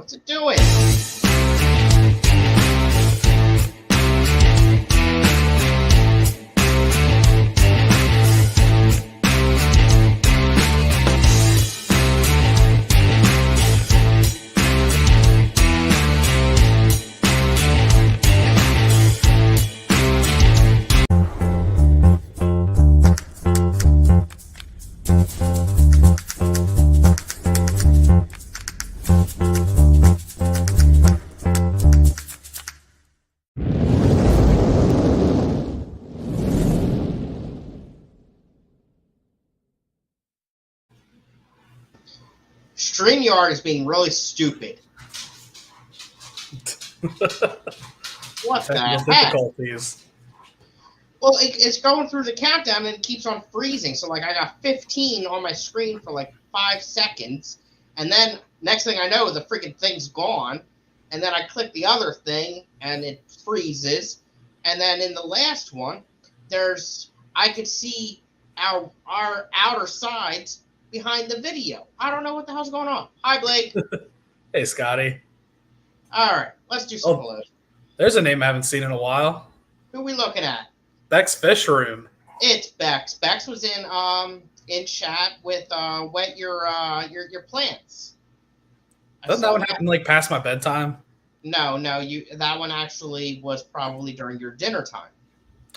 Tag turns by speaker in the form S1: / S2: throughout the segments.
S1: What's it doing? StreamYard is being really stupid. What the heck?
S2: Difficulties.
S1: Well, it's going through the countdown and it keeps on freezing. So, like, I got 15 on my screen for like 5 seconds. And then next thing I know, the freaking thing's gone. And then I click the other thing and it freezes. And then in the last one, I could see our outer sides behind the video. I don't know what the hell's going on. Hi, Blake.
S2: Hey, Scottie.
S1: All right, let's do some hellos.
S2: There's a name I haven't seen in a while.
S1: Who are we looking at?
S2: Beck's Fish Room.
S1: It's Bex. Bex was in chat with wet your plants.
S2: Doesn't that one happen like past my bedtime?
S1: No, that one actually was probably during your dinner time.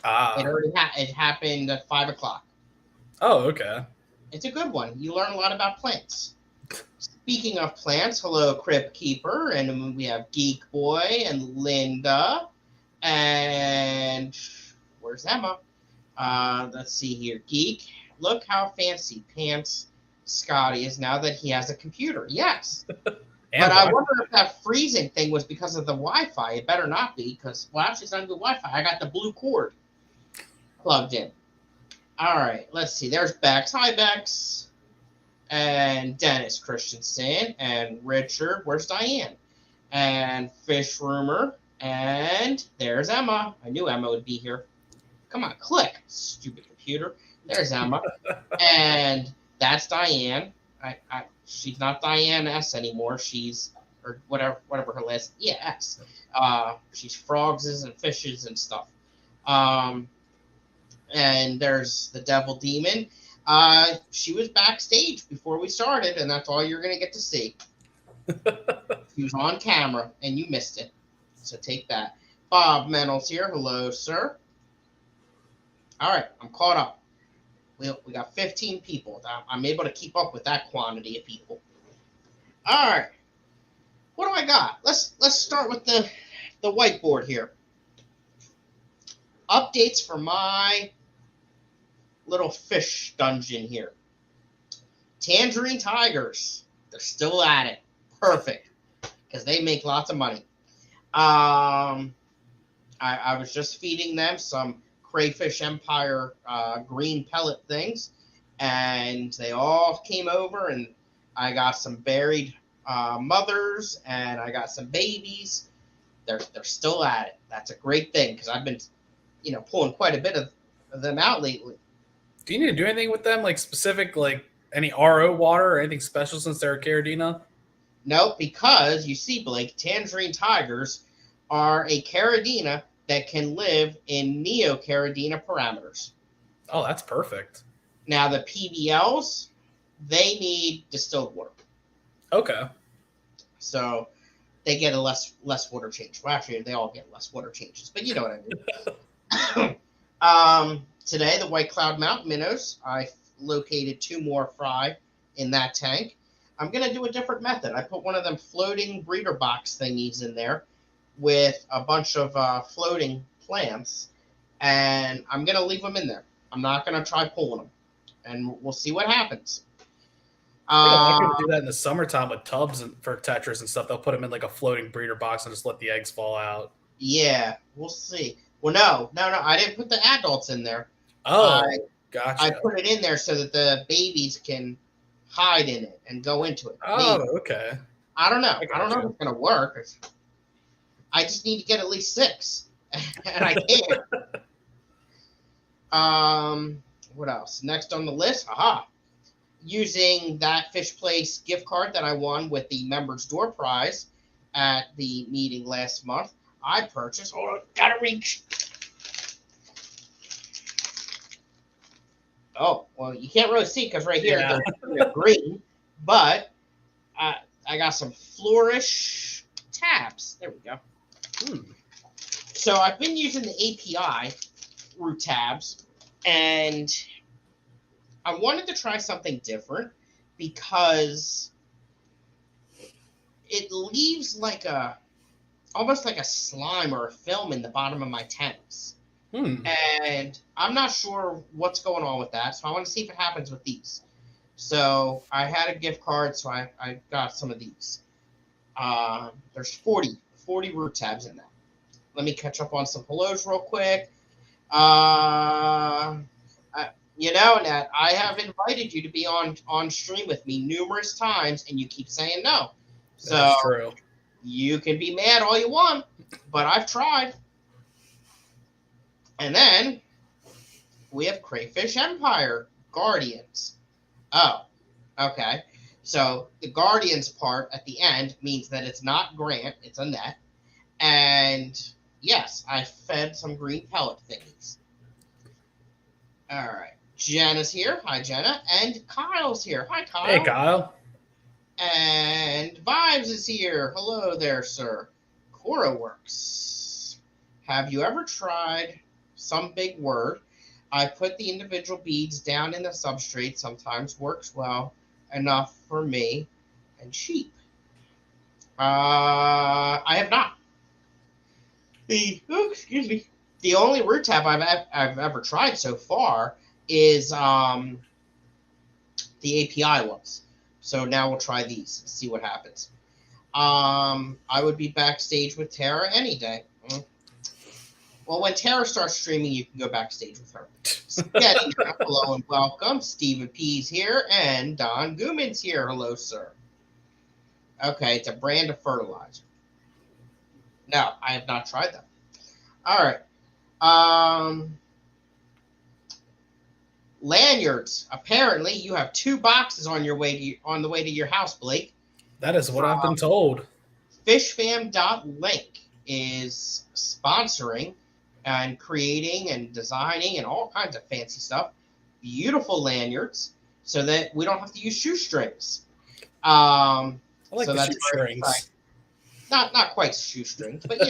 S1: It happened at 5:00.
S2: Oh, okay.
S1: It's a good one. You learn a lot about plants. Speaking of plants, hello, Crypt Keeper, and we have Geek Boy and Linda, and where's Emma? Let's see here. Geek, look how fancy pants Scottie is now that he has a computer. Yes. But I wonder if that freezing thing was because of the Wi-Fi. It better not be, because, well, actually, it's not good Wi-Fi. I got the blue cord plugged in. All right, let's see. There's Bex. Hi, Bex. And Dennis Christensen. And Richard. Where's Diane? And Fish Rumor. And there's Emma. I knew Emma would be here. Come on, click, stupid computer. There's Emma. And that's Diane. She's not Diane S anymore. She's, or whatever her last, S. She's frogs and fishes and stuff. And there's the Devil Demon. She was backstage before we started, and that's all you're going to get to see. She was on camera, and you missed it. So take that. Bob Mental's here. Hello, sir. All right, I'm caught up. We got 15 people. I'm able to keep up with that quantity of people. All right. What do I got? Let's start with the whiteboard here. Updates for my little fish dungeon here. Tangerine Tigers. They're still at it. Perfect. Because they make lots of money. I was just feeding them some Crayfish Empire green pellet things, and they all came over, and I got some buried mothers, and I got some babies. They're still at it. That's a great thing, because I've been, pulling quite a bit of them out lately.
S2: Do you need to do anything with them, like specific, like any RO water or anything special since they're a Caridina?
S1: No, because you see, Blake, Tangerine Tigers are a Caridina that can live in Neo-Caridina parameters.
S2: Oh, that's perfect.
S1: Now, the PBLs, they need distilled water.
S2: Okay.
S1: So they get a less water change. Well, actually, they all get less water changes, but you know what I mean. Today, the White Cloud Mountain minnows, I located 2 more fry in that tank. I'm going to do a different method. I put one of them floating breeder box thingies in there with a bunch of floating plants, and I'm going to leave them in there. I'm not going to try pulling them, and we'll see what happens.
S2: I could do that in the summertime with tubs and for tetras and stuff. They'll put them in like a floating breeder box and just let the eggs fall out.
S1: Yeah, we'll see. Well, no, I didn't put the adults in there.
S2: Oh, gotcha.
S1: I put it in there so that the babies can hide in it and go into it.
S2: Oh, maybe. Okay.
S1: I don't know. I don't know if it's going to work. I just need to get at least 6, and I can't. What else? Next on the list, using that Fish Place gift card that I won with the Members Door Prize, at the meeting last month, I purchased. Hold on, gotta reach. Oh, well, you can't really see because right here they're green, but I got some Flourish tabs. There we go. So I've been using the API root tabs, and I wanted to try something different because it leaves almost like a slime or a film in the bottom of my tanks. And I'm not sure what's going on with that, so I want to see if it happens with these. So I had a gift card, so I got some of these. There's 40 root tabs in that. Let me catch up on some hellos real quick. Nat, I have invited you to be on stream with me numerous times, and you keep saying no. So
S2: that's true.
S1: You can be mad all you want, but I've tried. And then we have Crayfish Empire Guardians. Oh, okay. So the Guardians part at the end means that it's not Grant, it's a net. And yes, I fed some green pellet thingies. All right. Jenna's here. Hi, Jenna. And Kyle's here. Hi, Kyle.
S2: Hey, Kyle.
S1: And Vibes is here. Hello there, sir. Cora Works. Have you ever tried some big word? I put the individual beads down in the substrate. Sometimes works well enough for me and cheap. I have not. Excuse me. The only root tab I've ever tried so far is the API ones. So now we'll try these and see what happens. I would be backstage with Tara any day. Well, when Tara starts streaming, you can go backstage with her. Scottie, hello and welcome. Stephen P's here, and Don Gooman's here. Hello, sir. Okay, it's a brand of fertilizer. No, I have not tried that. All right. Lanyards. Apparently, you have 2 boxes on the way to your house, Blake.
S2: That is what I've been told.
S1: Fishfam.link is sponsoring and creating and designing and all kinds of fancy stuff. Beautiful lanyards, so that we don't have to use shoestrings.
S2: I like the shoestrings.
S1: Not quite shoestrings, but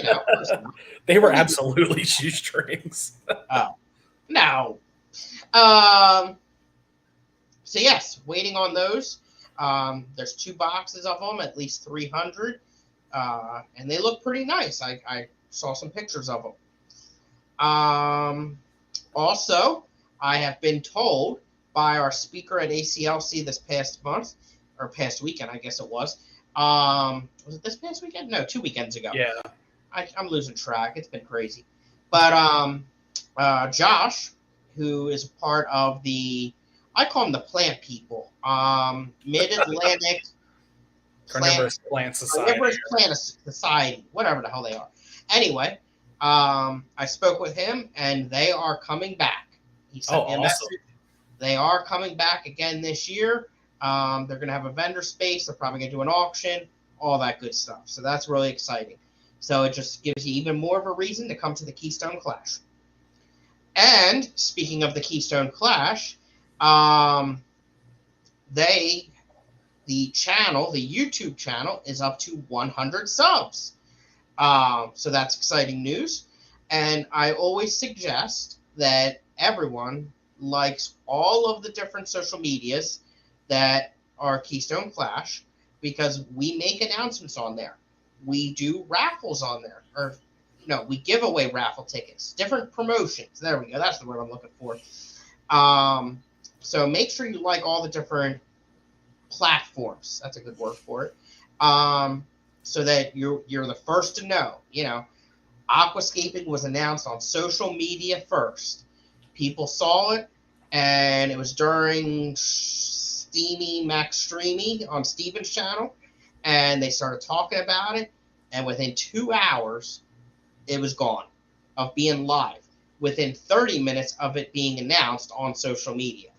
S2: they were absolutely shoestrings.
S1: Oh, no. So yes, waiting on those. There's 2 boxes of them, at least 300, and they look pretty nice. I saw some pictures of them. Also, I have been told by our speaker at ACLC this past month, or past weekend, I guess it was. Was it this past weekend? No, 2 weekends ago.
S2: Yeah.
S1: I'm losing track. It's been crazy. But Josh, who is a part of I call them the plant people, Mid-Atlantic
S2: Carnivorous Plant
S1: Society, whatever the hell they are. Anyway, I spoke with him, and they are coming back. He sent me a message. They are coming back again this year. They're going to have a vendor space. They're probably going to do an auction, all that good stuff. So that's really exciting. So it just gives you even more of a reason to come to the Keystone Clash. And speaking of the Keystone Clash, the YouTube channel is up to 100 subs. So that's exciting news. And I always suggest that everyone likes all of the different social medias that are Keystone Clash, because we make announcements on there. We do raffles on there. We give away raffle tickets, different promotions. There we go. That's the word I'm looking for. So make sure you like all the different platforms. That's a good word for it. So that you're the first to know. Aquascaping was announced on social media first. People saw it, and it was during Steamy Max Streamy on Steven's channel, and they started talking about it, and within 2 hours, it was gone of being live. Within 30 minutes of it being announced on social media.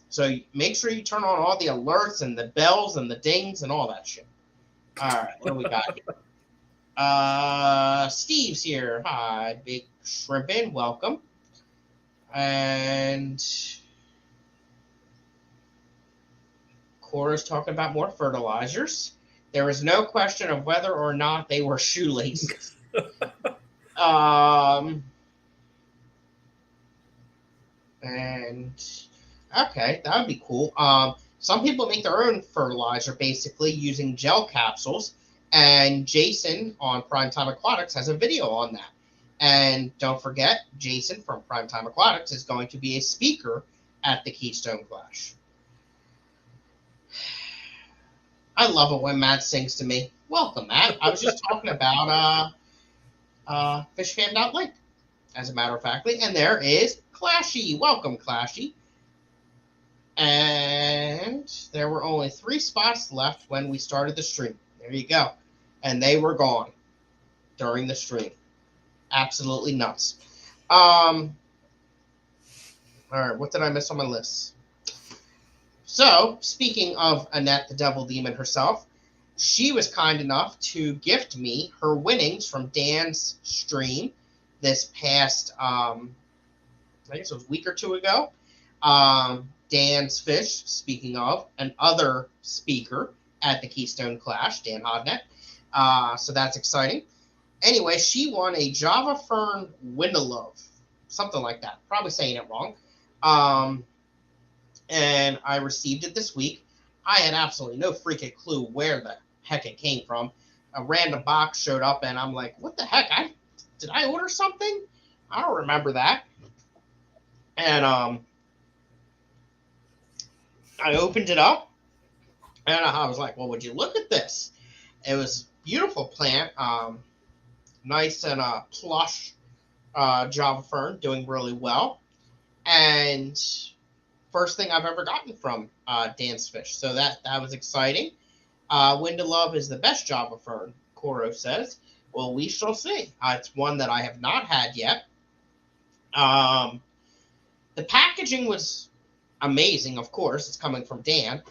S1: So make sure you turn on all the alerts and the bells and the dings and all that shit. All right, what do we got here? Steve's here. Hi, Big Shrimpin. Welcome. And Cora's talking about more fertilizers. There was no question of whether or not they were shoelaces. And okay, that would be cool. Some people make their own fertilizer basically using gel capsules, and Jason on Primetime Aquatics has a video on that. And don't forget, Jason from Primetime Aquatics is going to be a speaker at the Keystone Clash. I love it when Matt sings to me. Welcome, Matt. I was just talking about fishfam.link, as a matter of fact. And there is Clashy. Welcome, Clashy. And there were only 3 spots left when we started the stream. There you go. And they were gone during the stream. Absolutely nuts. All right, what did I miss on my list? So, speaking of Annette, the Devil Demon herself, she was kind enough to gift me her winnings from Dan's stream this past, I guess it was a week or 2 ago. Dan's Fish, speaking of, an other speaker at the Keystone Clash, Dan Hodnett. So that's exciting. Anyway, she won a Java Fern Windelove, something like that. Probably saying it wrong. And I received it this week. I had absolutely no freaking clue where the heck it came from. A random box showed up, and I'm like, what the heck? Did I order something? I don't remember that. And I opened it up, and I was like, well, would you look at this? It was a beautiful plant, nice and plush Java Fern, doing really well. And first thing I've ever gotten from Dan's Fish. So that was exciting. Windelove is the best Java Fern, Koro says. Well, we shall see. It's one that I have not had yet. The packaging was amazing, of course. It's coming from Dan.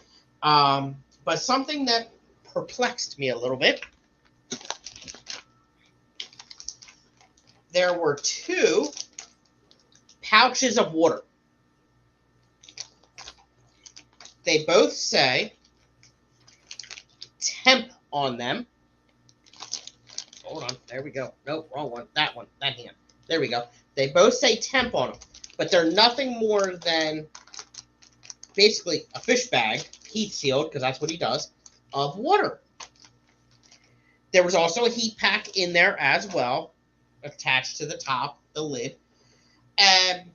S1: But something that perplexed me a little bit, there were 2 pouches of water. They both say temp on them. Hold on. There we go. Nope, wrong one. That one. That hand. There we go. They both say temp on them, but they're nothing more than basically a fish bag, heat sealed, because that's what he does, of water. There was also a heat pack in there as well, attached to the top, the lid. And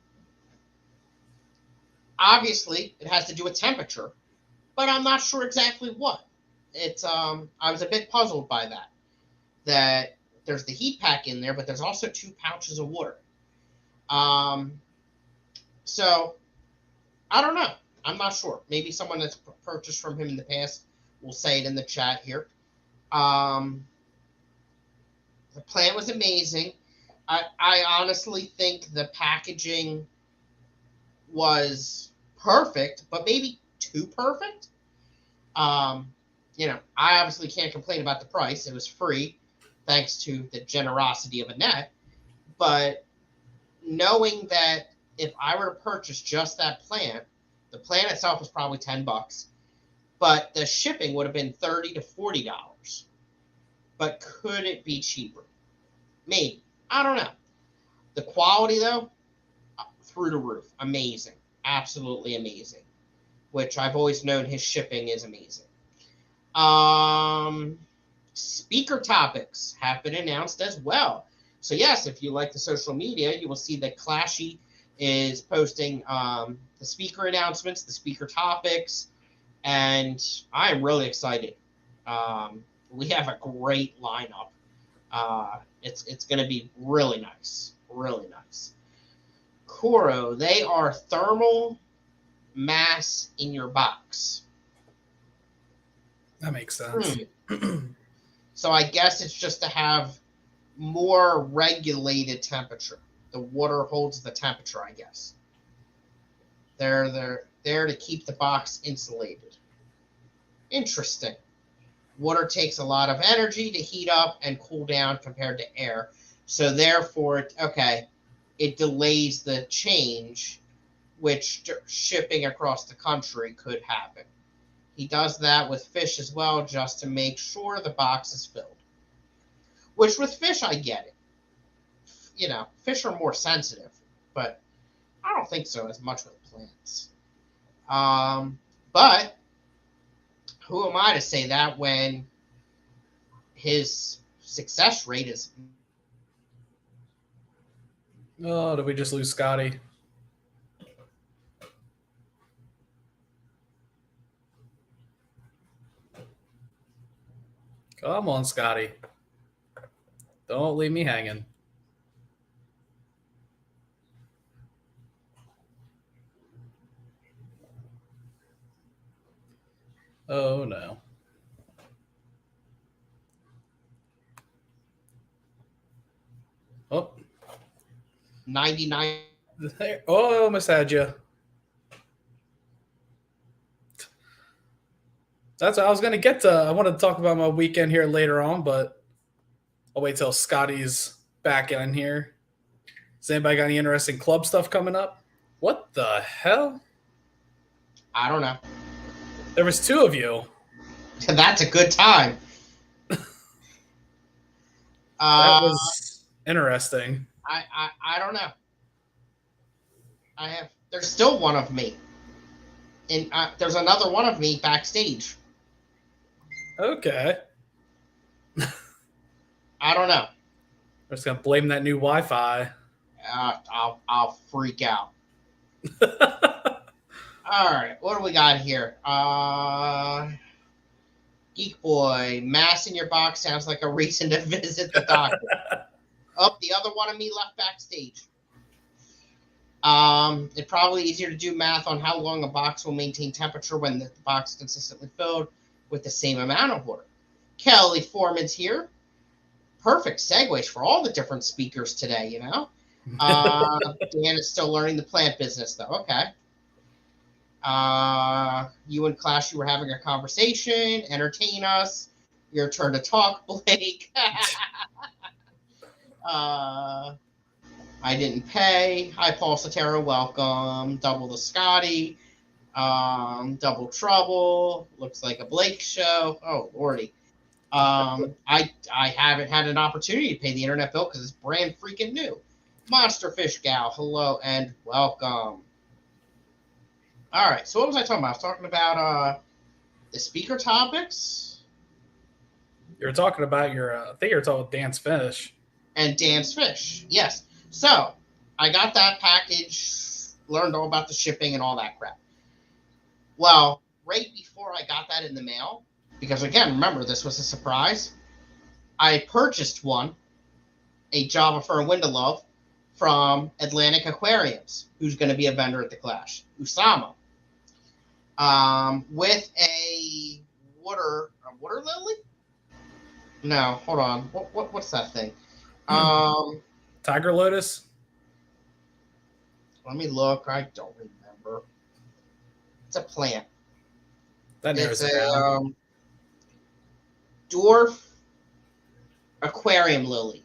S1: obviously, it has to do with temperature, but I'm not sure exactly what. It's I was a bit puzzled by that. That there's the heat pack in there, but there's also 2 pouches of water. So I don't know. I'm not sure. Maybe someone that's purchased from him in the past will say it in the chat here. The plant was amazing. I honestly think the packaging was perfect, but maybe too perfect. I obviously can't complain about the price. It was free, thanks to the generosity of Annette. But knowing that if I were to purchase just that plant, the plant itself was probably $10, but the shipping would have been $30 to $40. But could it be cheaper? Maybe. I don't know. The quality, though, through the roof. Amazing. Absolutely amazing. Which I've always known his shipping is amazing. Speaker topics have been announced as well. So yes, if you like the social media, you will see that Clashy is posting the speaker announcements, the speaker topics, and I am really excited. We have a great lineup. It's going to be really nice, really nice. Koro, they are thermal mass in your box.
S2: That makes sense.
S1: So I guess it's just to have more regulated temperature. The water holds the temperature, I guess. They're there to keep the box insulated. Interesting. Water takes a lot of energy to heat up and cool down compared to air. So therefore, it delays the change, which shipping across the country could happen. He does that with fish as well, just to make sure the box is filled. Which with fish, I get it. Fish are more sensitive, but I don't think so as much with plants. But who am I to say that when his success rate is...
S2: Oh, did we just lose Scottie? Come on, Scottie. Don't leave me hanging. Oh, no. Oh.
S1: 99.
S2: Oh, almost had you. That's what I was going to get to. I wanted to talk about my weekend here later on, but I'll wait till Scottie's back in here. Has anybody got any interesting club stuff coming up? What the hell?
S1: I don't know.
S2: There was two of you.
S1: That's a good time.
S2: That was interesting.
S1: I don't know. There's still one of me. And there's another one of me backstage.
S2: Okay.
S1: I don't know.
S2: I'm just gonna blame that new Wi-Fi.
S1: I'll freak out. All right, what do we got here? Geek Boy, mass in your box sounds like a reason to visit the doctor. The other one of me left backstage. It's probably easier to do math on how long a box will maintain temperature when the box is consistently filled with the same amount of water. Kelly Foreman's here. Perfect segues for all the different speakers today, Dan is still learning the plant business, though. Okay. You and Clash, you were having a conversation. Entertain us. Your turn to talk, Blake. I didn't pay. Hi, Paul Sotero. Welcome. Double the Scottie. Double Trouble. Looks like a Blake show. Oh, lordy. I haven't had an opportunity to pay the internet bill because it's brand freaking new. Monster Fish Gal, hello and welcome. All right, so what was I talking about? I was talking about the speaker topics.
S2: You were talking about I think you were talking about Dan's Fish.
S1: And Dan's Fish, yes. So I got that package, learned all about the shipping and all that crap. Well, right before I got that in the mail, because again, remember, this was a surprise, I purchased a Java Fern Window Love from Atlantic Aquariums, who's going to be a vendor at the Clash, Usama, with a water lily? No, hold on. What's that thing?
S2: Tiger Lotus?
S1: Let me look. I don't remember. It's a plant.
S2: It's
S1: a dwarf aquarium lily.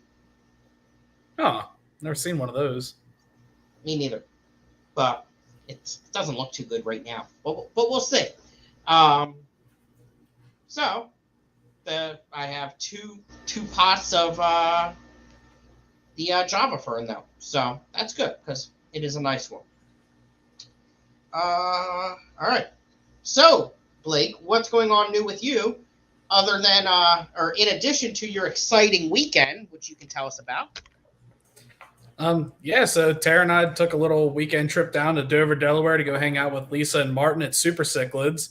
S2: Oh, never seen one of those.
S1: Me neither. But it doesn't look too good right now. But we'll see. So I have two pots of the Java Fern, though. So that's good because it is a nice one. All right. So, Blake, what's going on new with you other than, or in addition to your exciting weekend, which you can tell us about?
S2: So Tara and I took a little weekend trip down to Dover, Delaware to go hang out with Lisa and Martin at Super Cichlids.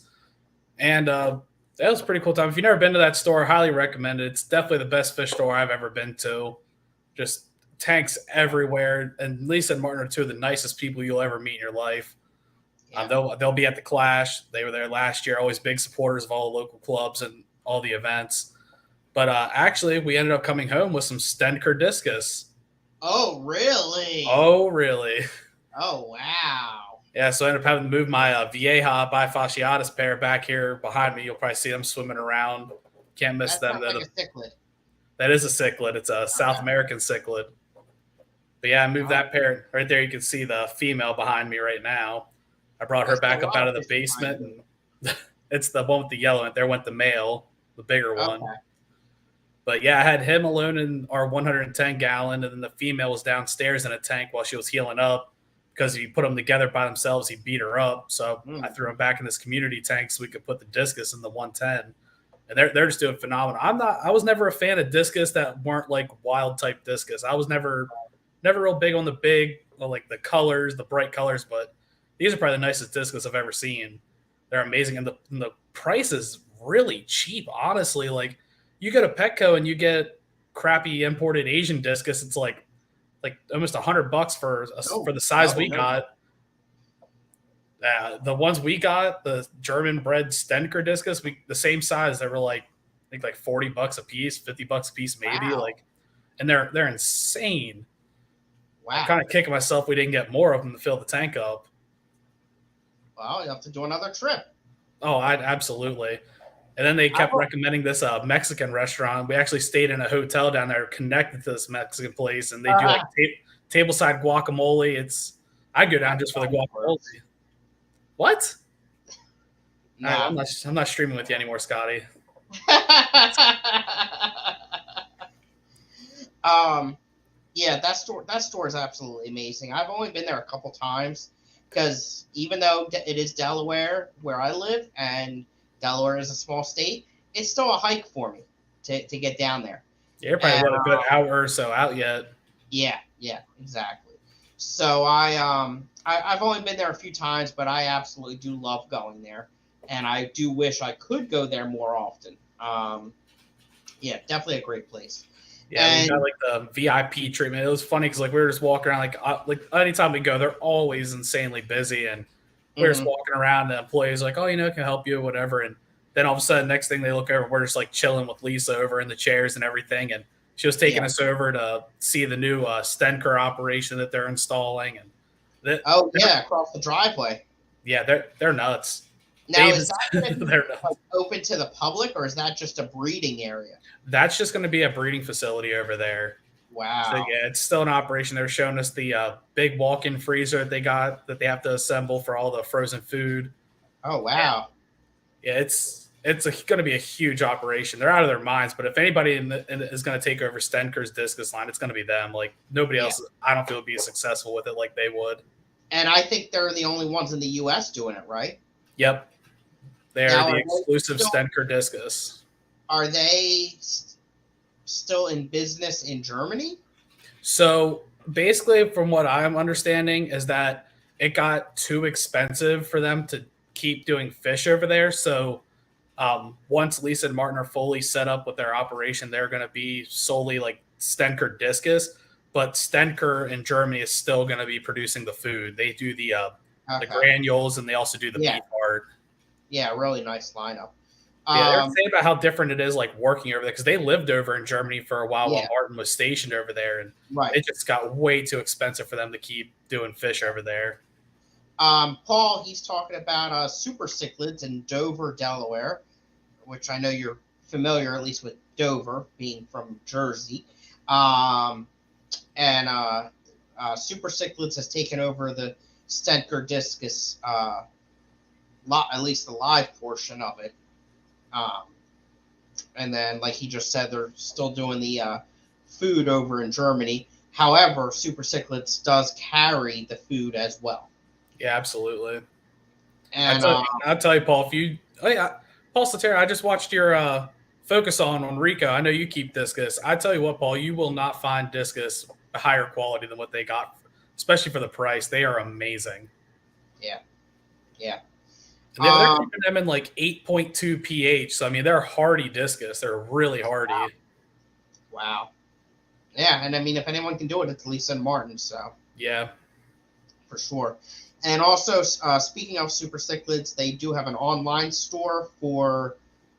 S2: And that was a pretty cool time. If you've never been to that store, I highly recommend it. It's definitely the best fish store I've ever been to. Just tanks everywhere. And Lisa and Martin are two of the nicest people you'll ever meet in your life. Yeah. They'll be at the Clash. They were there last year, always big supporters of all the local clubs and all the events. But actually, we ended up coming home with some Stenker discus.
S1: Oh, really?
S2: Oh, really?
S1: Oh, wow.
S2: Yeah, so I ended up having to move my Vieja bifasciatus pair back here behind me. You'll probably see them swimming around. Can't miss
S1: That
S2: them.
S1: sounds like a cichlid.
S2: That is a cichlid. It's a South American cichlid. But yeah, I moved that pair right there. You can see the female behind me right now. I brought her back up out of the basement, and it's the one with the yellow. And there went the male, the bigger one. But yeah, I had him alone in our 110 gallon, and then the female was downstairs in a tank while she was healing up. Because if you put them together by themselves, he beat her up. So I threw them back in this community tank so we could put the discus in the 110. And they're just doing phenomenal. I was never a fan of discus that weren't like wild type discus. I was never real big on the big, like the colors, the bright colors, but these are probably the nicest discus I've ever seen. They're amazing. And the price is really cheap, honestly. Like you go to Petco and you get crappy imported Asian discus. It's like almost $100 for the size we got. The ones we got, the German bred Stenker discus, the same size, they were like, I think like $40 a piece, $50 a piece, maybe.
S1: Wow.
S2: Like, and they're insane.
S1: Wow.
S2: I'm kind of kicking myself we didn't get more of them to fill the tank up.
S1: Well, you have to do another trip.
S2: Oh, absolutely. And then they kept recommending this Mexican restaurant. We actually stayed in a hotel down there connected to this Mexican place, and they do like tableside guacamole. I go down just for the guacamole. What? No, right, I'm not streaming with you anymore, Scottie.
S1: Yeah, that store is absolutely amazing. I've only been there a couple times because even though it is Delaware where I live and Delaware is a small state, it's still a hike for me to get down there.
S2: Yeah, you're probably a good hour or so out yet.
S1: Yeah, exactly. So I've only been there a few times, but I absolutely do love going there, and I do wish I could go there more often. Yeah, definitely a great place.
S2: Yeah, we got like the VIP treatment. It was funny because like we were just walking around, like anytime we go, they're always insanely busy, and we're just walking around. And the employees like, oh, can I help you, whatever. And then all of a sudden, next thing they look over, we're just like chilling with Lisa over in the chairs and everything, and she was taking us over to see the new Stenker operation that they're installing, and
S1: across the driveway.
S2: Yeah, they're nuts.
S1: Now, is that open to the public, or is that just a breeding area?
S2: That's just going to be a breeding facility over there.
S1: Wow.
S2: So, yeah, it's still an operation. They're showing us the big walk-in freezer that they got that they have to assemble for all the frozen food.
S1: Oh, wow.
S2: Yeah, it's going to be a huge operation. They're out of their minds, but if anybody is going to take over Stenker's discus line, it's going to be them. Like, nobody else, I don't feel, would be successful with it like they would.
S1: And I think they're the only ones in the U.S. doing it, right?
S2: Yep. They're the exclusive Stenker discus.
S1: Are they still in business in Germany?
S2: So basically, from what I'm understanding, is that it got too expensive for them to keep doing fish over there. So once Lisa and Martin are fully set up with their operation, they're going to be solely like Stenker discus. But Stenker in Germany is still going to be producing the food. They do the granules, and they also do the beef heart.
S1: Yeah, really nice lineup.
S2: Yeah, they're saying about how different it is, like working over there, because they lived over in Germany for a while Martin was stationed over there, and it just got way too expensive for them to keep doing fish over there.
S1: Paul, he's talking about super cichlids in Dover, Delaware, which I know you're familiar, at least with Dover, being from Jersey. And super cichlids has taken over the Stenker discus, at least the live portion of it. And then, like he just said, they're still doing the food over in Germany. However, Super Cichlids does carry the food as well.
S2: Yeah, absolutely.
S1: And
S2: I'll tell you, Paul, Paul Sotera, I just watched your focus on Rico. I know you keep discus. I tell you what, Paul, you will not find discus higher quality than what they got, especially for the price. They are amazing.
S1: Yeah.
S2: And they're keeping them in like 8.2 pH. So, I mean, they're hardy discus. They're really hardy.
S1: Wow. Yeah, and I mean, if anyone can do it, it's Lisa and Martin. So
S2: yeah,
S1: for sure. And also, speaking of super cichlids, they do have an online store for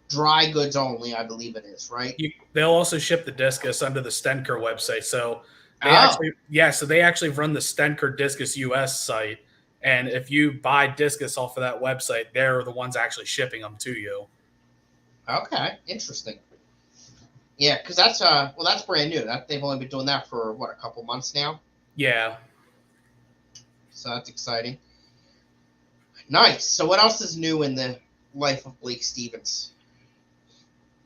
S1: dry goods only. I believe it is, right?
S2: They'll also ship the discus under the Stenker website. So they actually run the Stenker Discus US site. And if you buy discus off of that website, they're the ones actually shipping them to you.
S1: Okay, interesting. Yeah, because that's that's brand new. That they've only been doing that for what, a couple months now.
S2: Yeah.
S1: So that's exciting. Nice. So what else is new in the life of Blake Stevens?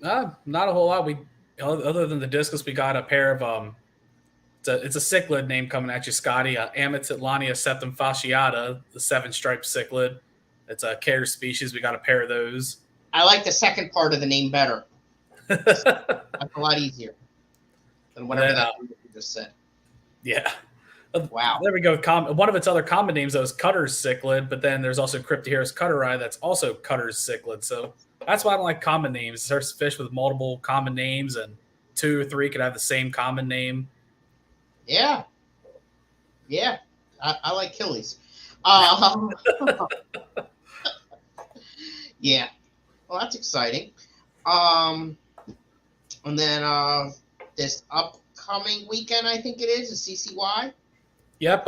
S2: Not a whole lot. We other than the discus, we got a pair of it's a cichlid name coming at you, Scotty. Amatitlania septum fasciata, the 7-striped cichlid. It's a care species. We got a pair of those.
S1: I like the second part of the name better. That's a lot easier than whatever that you just said.
S2: Yeah.
S1: Wow.
S2: There we go. One of its other common names, though, is Cutter's cichlid, but then there's also Cryptoheris cutteri that's also Cutter's cichlid. So that's why I don't like common names. There's fish with multiple common names, and 2 or 3 could have the same common name.
S1: Yeah. Yeah. I like Killies. Yeah. Well, that's exciting. And then this upcoming weekend, I think it is CCY.
S2: Yep.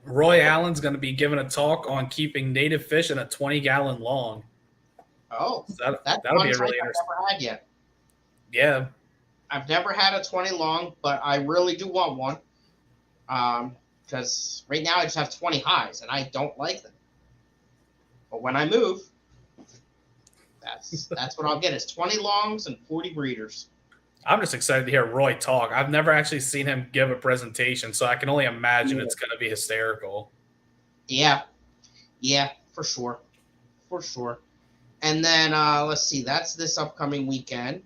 S2: Roy Allen's going to be giving a talk on keeping native fish in a 20-gallon long.
S1: Oh,
S2: So
S1: that's
S2: that'll
S1: one
S2: be a
S1: type
S2: really
S1: I've
S2: interesting.
S1: never had yet.
S2: Yeah.
S1: I've never had a 20 long, but I really do want one. Because right now I just have 20 highs, and I don't like them. But when I move, that's what I'll get, is 20 longs and 40 breeders.
S2: I'm just excited to hear Roy talk. I've never actually seen him give a presentation, so I can only imagine it's going to be hysterical.
S1: Yeah. Yeah, for sure. For sure. And then, let's see, that's this upcoming weekend.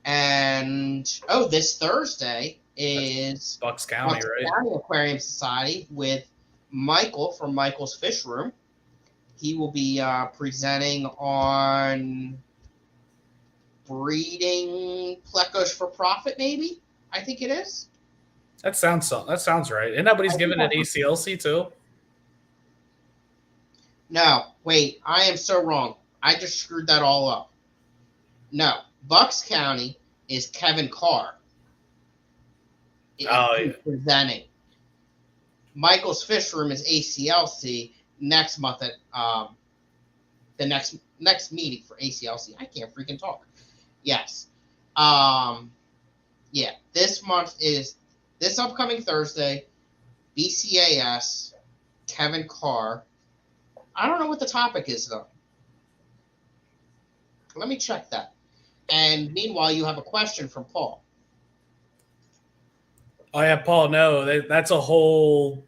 S1: And, this Thursday is
S2: Bucks County,
S1: Bucks
S2: right?
S1: County Aquarium Society with Michael from Michael's Fish Room. He will be presenting on breeding plecos for profit, maybe? I think it is.
S2: That sounds right. Isn't that what he's giving at ACLC too?
S1: No, wait, I am so wrong. I just screwed that all up. No, Bucks County is Kevin Carr. Presenting. Michael's Fish Room is ACLC next month at the next meeting for ACLC. I can't freaking talk. Yes. Yeah, this month is this upcoming Thursday, BCAS, Kevin Carr. I don't know what the topic is, though. Let me check that. And meanwhile, you have a question from Paul.
S2: Oh yeah, Paul. No, that's a whole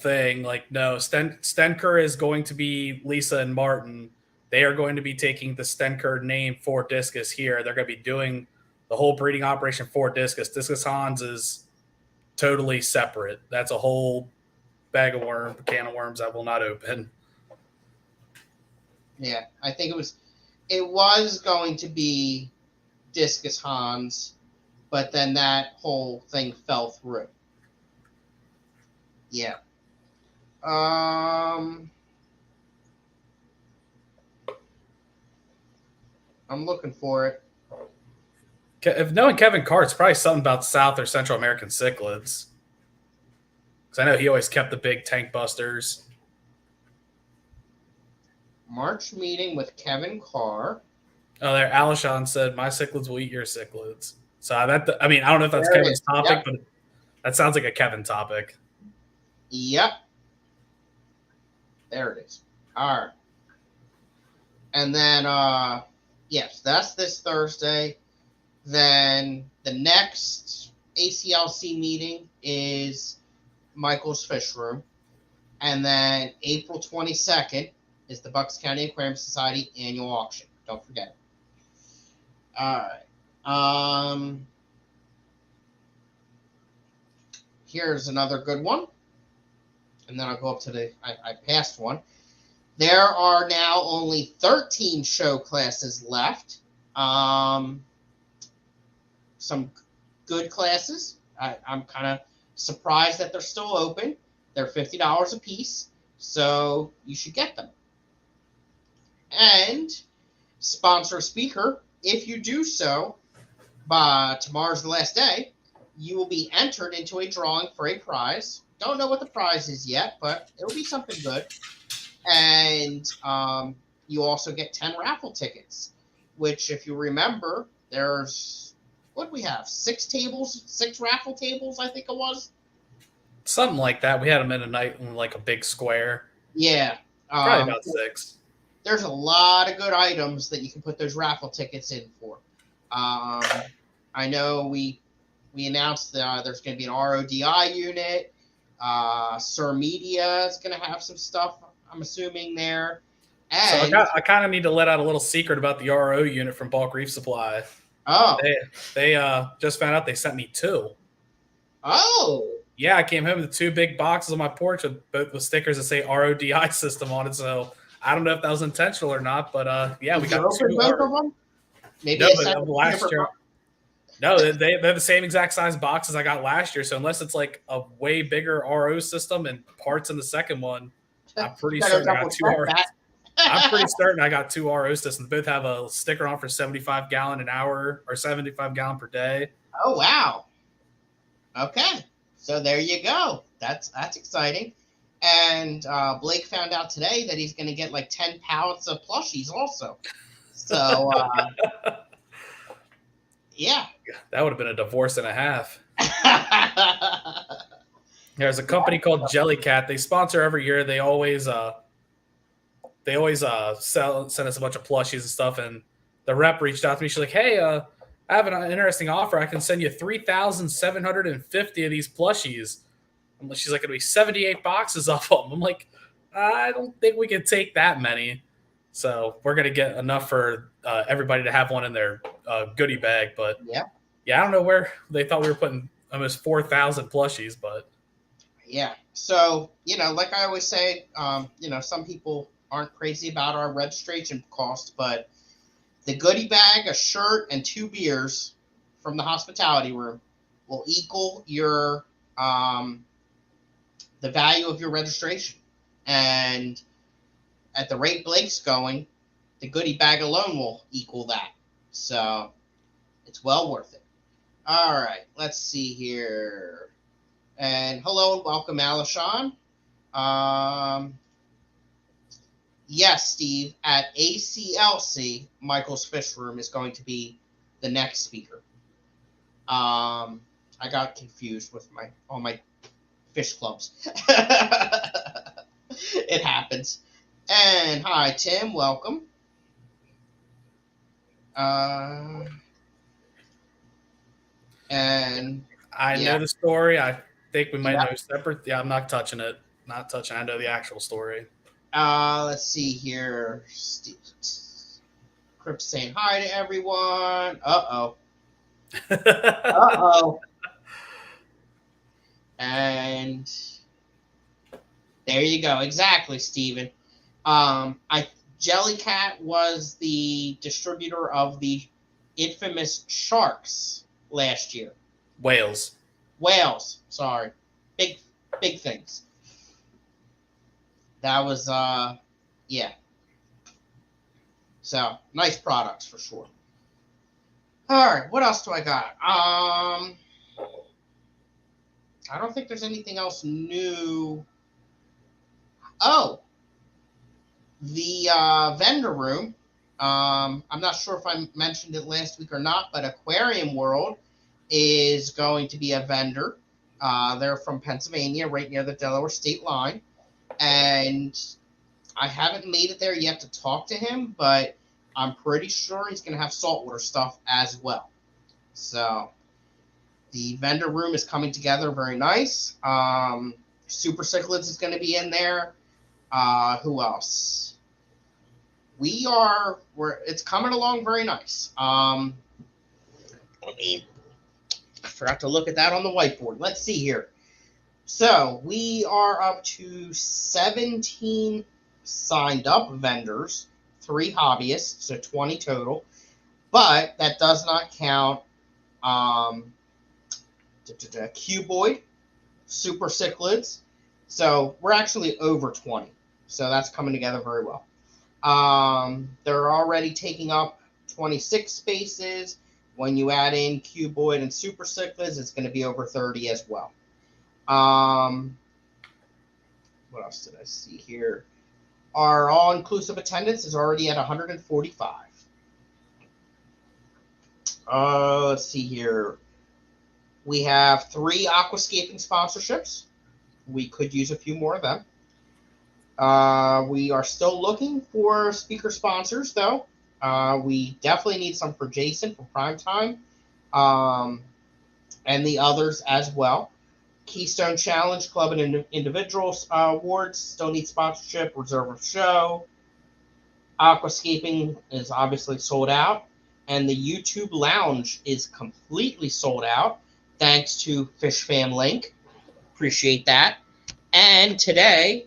S2: thing. Like, no, Stenker is going to be Lisa and Martin. They are going to be taking the Stenker name for discus here. They're going to be doing the whole breeding operation for discus. Discus Hans is totally separate. That's a whole can of worms that will not open.
S1: Yeah, I think it was going to be Discus Hans, but then that whole thing fell through. Yeah. I'm looking for it.
S2: If knowing Kevin Carr, it's probably something about South or Central American cichlids. Because I know he always kept the big tank busters.
S1: March meeting with Kevin Carr.
S2: Oh, there, Alishon said, "My cichlids will eat your cichlids." So I don't know if that's Kevin's topic, but that sounds like a Kevin topic.
S1: Yep. There it is. All right. And then, yes, that's this Thursday. Then the next ACLC meeting is Michael's Fish Room. And then April 22nd is the Bucks County Aquarium Society annual auction. Don't forget. All right. Here's another good one. And then I'll go up to I passed one. There are now only 13 show classes left. Some good classes. I'm kind of surprised that they're still open. They're $50 a piece, so you should get them. And sponsor a speaker. If you do so, by tomorrow's the last day, you will be entered into a drawing for a prize. Don't know what the prize is yet, but it'll be something good. And you also get 10 raffle tickets, which, if you remember, there's what do we have? 6 raffle tables, I think it was.
S2: Something like that. We had them in a night in like a big square.
S1: Yeah.
S2: Probably about 6.
S1: There's a lot of good items that you can put those raffle tickets in for. I know we announced that there's going to be an RODI unit. Sir Media is going to have some stuff, I'm assuming, there. And
S2: so I kind of need to let out a little secret about the RO unit from Bulk Reef Supply.
S1: Oh.
S2: They just found out they sent me 2.
S1: Oh.
S2: Yeah, I came home with 2 big boxes on my porch with stickers that say RODI system on it. So I don't know if that was intentional or not, but yeah, we got 2
S1: both of them. Maybe
S2: no, last year. No, they're the same exact size boxes I got last year. So unless it's like a way bigger RO system and parts in the second one, I'm pretty certain I got 2 RO. I'm pretty certain I got 2 RO systems. Both have a sticker on for 75 gallon an hour or 75 gallon per day.
S1: Oh wow! Okay, so there you go. That's exciting. And Blake found out today that he's going to get like 10 pounds of plushies also. So yeah,
S2: that would have been a divorce and a half. There's a company called Jellycat. They sponsor every year. They always send us a bunch of plushies and stuff. And the rep reached out to me. She's like, "Hey, I have an interesting offer. I can send you 3,750 of these plushies." She's like, "It'll be 78 boxes of them." I'm like, "I don't think we can take that many." So we're gonna get enough for everybody to have one in their goodie bag. But yeah, I don't know where they thought we were putting almost 4,000 plushies, but
S1: yeah. So like I always say, some people aren't crazy about our registration cost, but the goodie bag, a shirt, and 2 beers from the hospitality room will equal your the value of your registration. And at the rate Blake's going, the goodie bag alone will equal that. So it's well worth it. All right, let's see here. And hello and welcome, Alishon. Yes, Steve, at ACLC, Michael's Fish Room is going to be the next speaker. I got confused with all my fish clubs. It happens. And hi, Tim. Welcome. And
S2: I know the story. I think we might know separate. Yeah, I'm not touching it. Not touching. I know the actual story.
S1: Let's see here. Crip's saying hi to everyone. Uh-oh. Uh-oh. And there you go. Exactly, Steven. Jellycat was the distributor of the infamous sharks last year.
S2: Whales.
S1: Sorry. Big things. That was, yeah. So, nice products for sure. All right, what else do I got? I don't think there's anything else new. Oh, the vendor room. I'm not sure if I mentioned it last week or not, but Aquarium World is going to be a vendor. They're from Pennsylvania, right near the Delaware state line. And I haven't made it there yet to talk to him, but I'm pretty sure he's going to have saltwater stuff as well. So the vendor room is coming together very nice. Super Cichlids is going to be in there. Who else? It's coming along very nice. I forgot to look at that on the whiteboard. Let's see here. So we are up to 17 signed up vendors, 3 hobbyists, so 20 total. But that does not count Cuboid, Super Cichlids. So we're actually over 20. So that's coming together very well. They're already taking up 26 spaces. When you add in Cuboid and Super Cichlids, it's going to be over 30 as well. What else did I see here? Our all-inclusive attendance is already at 145. Let's see here. We have 3 aquascaping sponsorships. We could use a few more of them. We are still looking for speaker sponsors, though. We definitely need some for Jason for primetime, and the others as well. Keystone Challenge Club and Individual Awards still need sponsorship. Reserve of Show. Aquascaping is obviously sold out. And the YouTube Lounge is completely sold out, thanks to Fish Fam Link. Appreciate that. And today,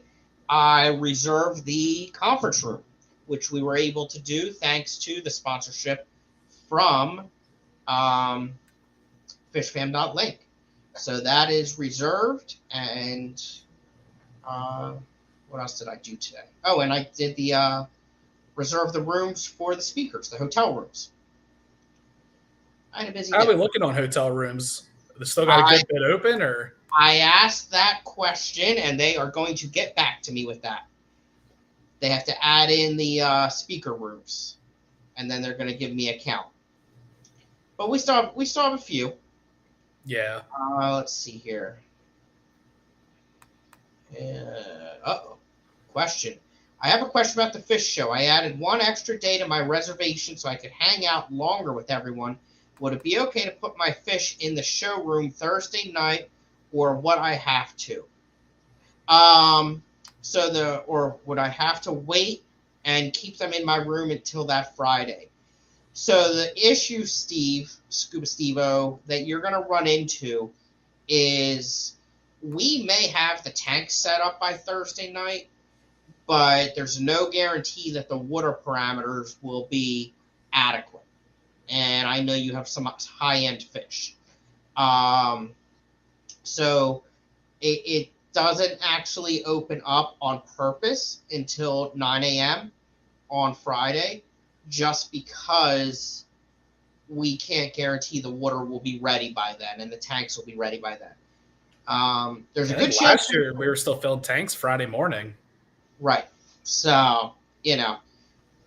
S1: I reserved the conference room, which we were able to do thanks to the sponsorship from fishfam.link. So that is reserved. And what else did I do today? Oh, and I did the reserve the rooms for the speakers, the hotel rooms. I had a busy
S2: How are
S1: day.
S2: we looking on hotel rooms? They still got a good bit open, or?
S1: I asked that question, and they are going to get back to me with that. They have to add in the speaker rooms, and then they're going to give me a count. But we still have a few.
S2: Yeah.
S1: Let's see here. Question. I have a question about the fish show. I added 1 extra day to my reservation so I could hang out longer with everyone. Would it be okay to put my fish in the showroom Thursday night, or would I have to? Or would I have to wait and keep them in my room until that Friday? So the issue, Scuba Steve-O, that you're going to run into is we may have the tank set up by Thursday night, but there's no guarantee that the water parameters will be adequate. And I know you have some high-end fish. So it doesn't actually open up on purpose until 9 a.m. on Friday, just because we can't guarantee the water will be ready by then and the tanks will be ready by then. There's a good chance.
S2: Last year, we were still filled tanks Friday morning.
S1: Right. So,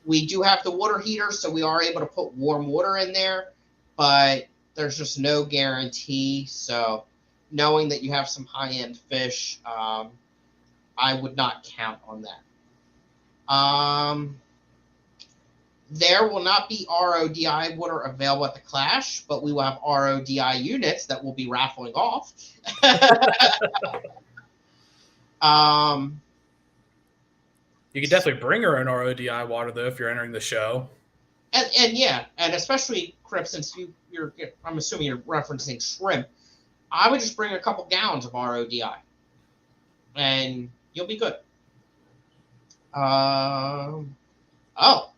S1: we do have the water heater, so we are able to put warm water in there, but there's just no guarantee. So knowing that you have some high-end fish, I would not count on that. There will not be RODI water available at the Clash, but we will have RODI units that will be raffling off.
S2: You could definitely bring your own RODI water, though, if you're entering the show.
S1: And especially, Crip, since I'm assuming you're referencing shrimp, I would just bring a couple gallons of RODI, and you'll be good. Oh,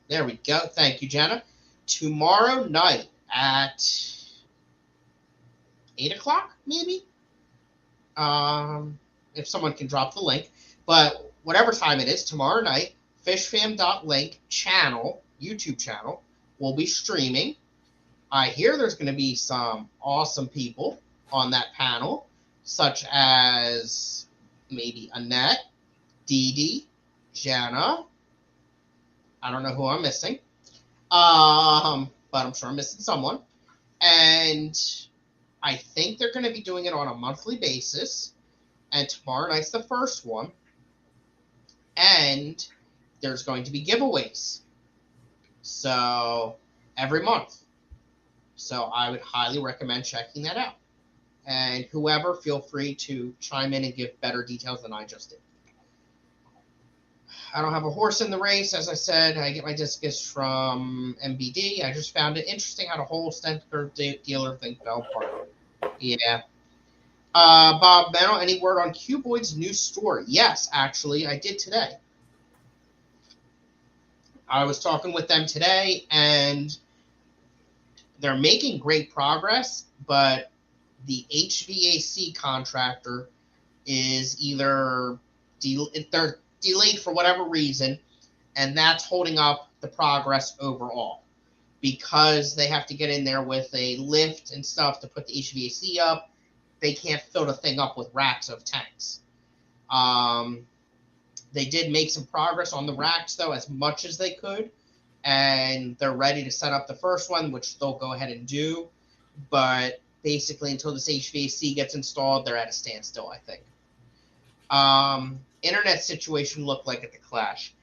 S1: there we go. Thank you, Jenna. Tomorrow night at 8 o'clock, maybe? If someone can drop the link. But whatever time it is, tomorrow night, fishfam.link channel, YouTube channel, will be streaming. I hear there's going to be some awesome people on that panel, such as maybe Annette, Dee Dee, Jana. I don't know who I'm missing, but I'm sure I'm missing someone. And I think they're going to be doing it on a monthly basis. And tomorrow night's the first one. And there's going to be giveaways. So every month. So I would highly recommend checking that out. And whoever, feel free to chime in and give better details than I just did. I don't have a horse in the race. As I said, I get my discus from MBD. I just found it interesting how the whole stent curve dealer thing fell apart. Yeah. Bob Mennel, any word on Cuboid's new store? Yes, actually, I did today. I was talking with them today, and they're making great progress, but the HVAC contractor is either they're delayed for whatever reason, and that's holding up the progress overall because they have to get in there with a lift and stuff to put the HVAC up. They can't fill the thing up with racks of tanks. They did make some progress on the racks, though, as much as they could, and they're ready to set up the first one, which they'll go ahead and do. But basically, until this HVAC gets installed, they're at a standstill, I think. Internet situation looked like at the Clash.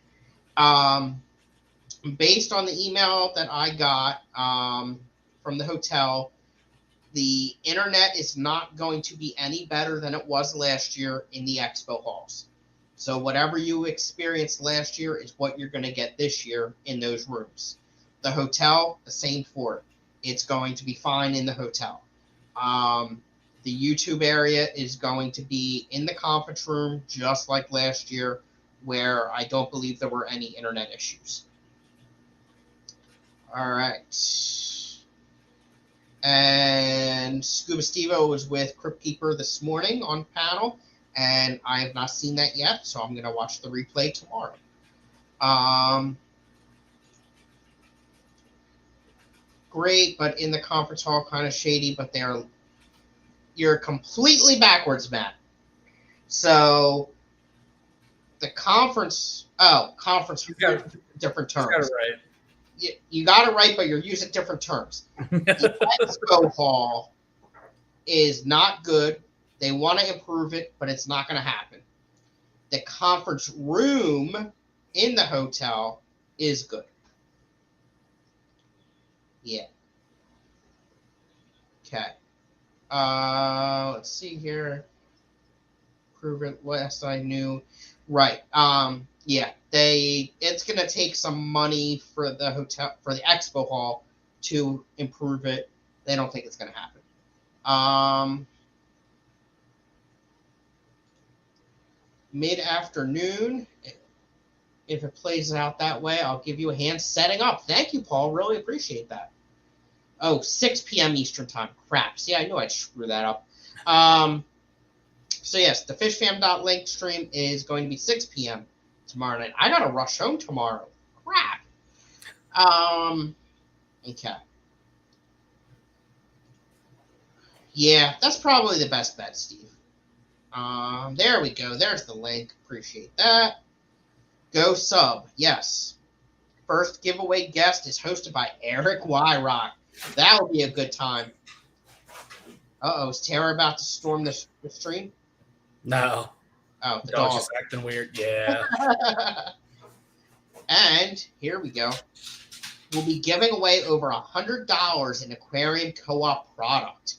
S1: Based on the email that I got from the hotel, the internet is not going to be any better than it was last year in the expo halls. So whatever you experienced last year is what you're going to get this year in those rooms. The hotel, the same for it. It's going to be fine in the hotel. The YouTube area is going to be in the conference room, just like last year, where I don't believe there were any internet issues. All right. And Scuba Steve-O was with Crypt Keeper this morning on panel, and I have not seen that yet, so I'm going to watch the replay tomorrow. Great, but in the conference hall, kind of shady, but you're completely backwards, Matt. So the conference, different terms.
S2: Got it right.
S1: You got it right, but you're using different terms. The expo hall is not good. They want to improve it, but it's not going to happen. The conference room in the hotel is good. Yeah. Okay. Let's see here. Prove it last I knew. Right. Yeah. It's gonna take some money for the hotel, for the expo hall, to improve it. They don't think it's gonna happen. Mid-afternoon. If it plays out that way, I'll give you a hand setting up. Thank you, Paul. Really appreciate that. Oh, 6 p.m. Eastern time. Crap. See, I knew I'd screw that up. So, yes, the fishfam.link stream is going to be 6 p.m. tomorrow night. I got to rush home tomorrow. Crap. Okay. Yeah, that's probably the best bet, Steve. There we go. There's the link. Appreciate that. Go sub. Yes. First giveaway guest is hosted by Eric Wyrock. That would be a good time. Uh-oh, is Tara about to storm the stream?
S2: No.
S1: Oh, the
S2: dog's
S1: dog.
S2: just acting weird. Yeah.
S1: And here we go. We'll be giving away over $100 in aquarium co-op product.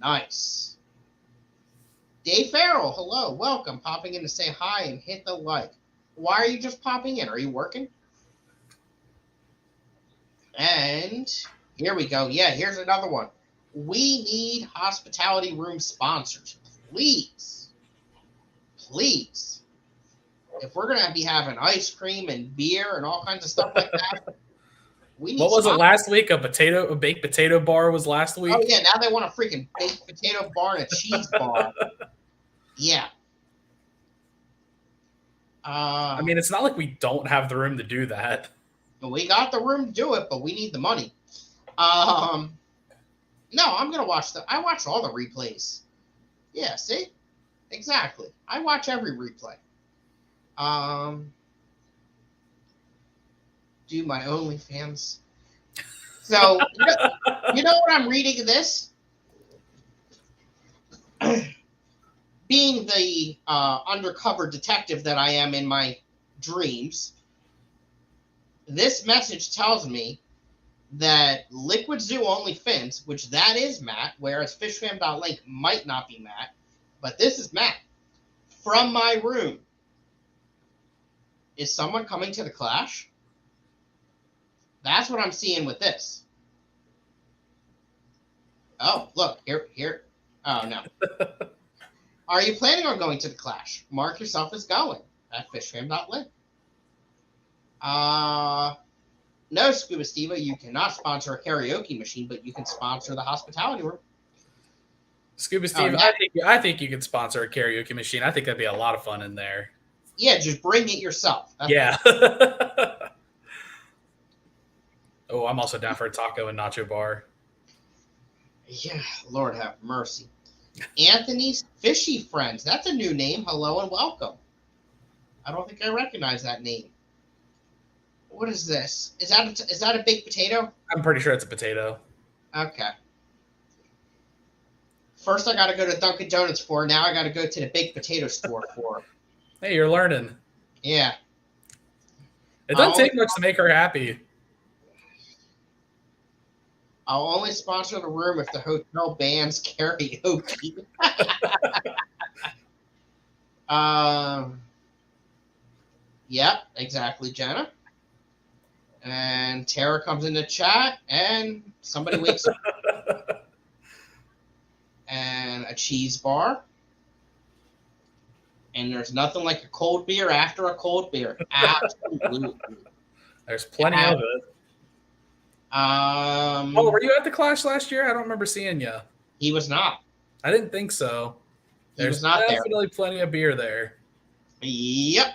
S1: Nice. Dave Farrell, hello, welcome. Popping in to say hi and hit the like. Why are you just popping in? Are you working? And here we go. Yeah, here's another one. We need hospitality room sponsors. Please. Please. If we're going to be having ice cream and beer and all kinds of stuff like that, we need
S2: what was it last week? A baked potato bar was last week?
S1: Oh, yeah. Now they want a freaking baked potato bar and a cheese bar. Yeah.
S2: I mean, it's not like we don't have the room to do that.
S1: We got the room to do it, but we need the money. No, I'm gonna watch I watch all the replays. Yeah, see? Exactly. I watch every replay. Do my OnlyFans. So you know what I'm reading this? Being the undercover detective that I am in my dreams, this message tells me that Liquid Zoo only fins, which that is Matt, whereas fishfam.link might not be Matt, but this is Matt, from my room. Is someone coming to the Clash? That's what I'm seeing with this. Oh, look, here. Oh, no. Are you planning on going to the Clash? Mark yourself as going at fishfam.link. No, Scuba Steve, you cannot sponsor a karaoke machine, but you can sponsor the hospitality room.
S2: Scuba Steve, I think you could sponsor a karaoke machine. I think that'd be a lot of fun in there.
S1: Yeah, just bring it yourself.
S2: Yeah. Oh, I'm also down for a taco and nacho bar.
S1: Yeah, Lord have mercy. Anthony's Fishy Friends. That's a new name. Hello and welcome. I don't think I recognize that name. What is this? Is that a baked potato?
S2: I'm pretty sure it's a potato.
S1: Okay. First, I got to go to Dunkin' Donuts for. Now I got to go to the baked potato store for.
S2: Hey, you're learning.
S1: Yeah.
S2: It doesn't take much to make her happy.
S1: I'll only sponsor the room if the hotel bans karaoke. Yep, exactly, Jenna. And Tara comes in the chat, and somebody wakes up. And a cheese bar. And there's nothing like a cold beer after a cold beer. Absolutely.
S2: There's plenty of it. Were you at the Clash last year? I don't remember seeing you.
S1: He was not.
S2: I didn't think so. There's definitely plenty of beer there.
S1: Yep.